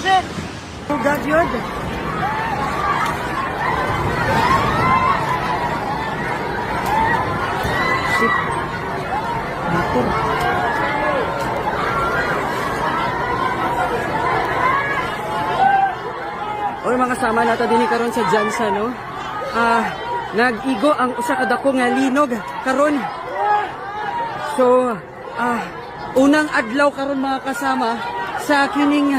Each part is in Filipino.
Shit! Oh God, yun! Shit! Motor! Oy, mga kasama nato din karon sa Jansa, no? Nag-igo ang usa ka dako nga linog karon. So, unang adlaw karon mga kasama sa kining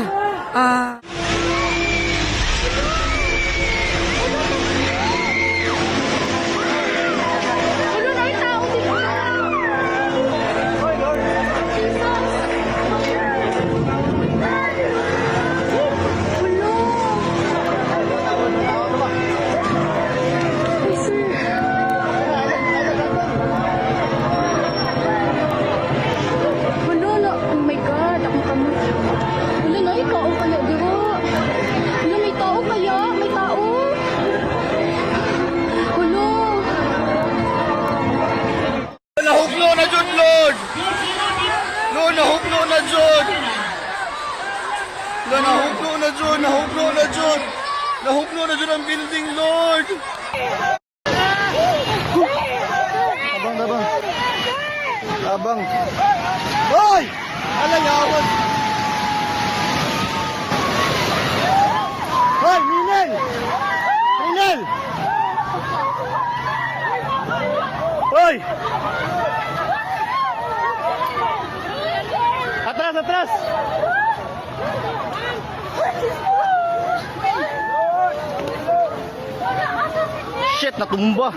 Nahugno na jud, Lord. Lord, nahugno na jud. Lord, nahugno na jud, nahugno na jud. Nahugno na jud ang building, Lord. Abang. Abang. Hoy! Alayawan. Hoy, Minel! Minel! Hoy! Atras! Shit, natumba!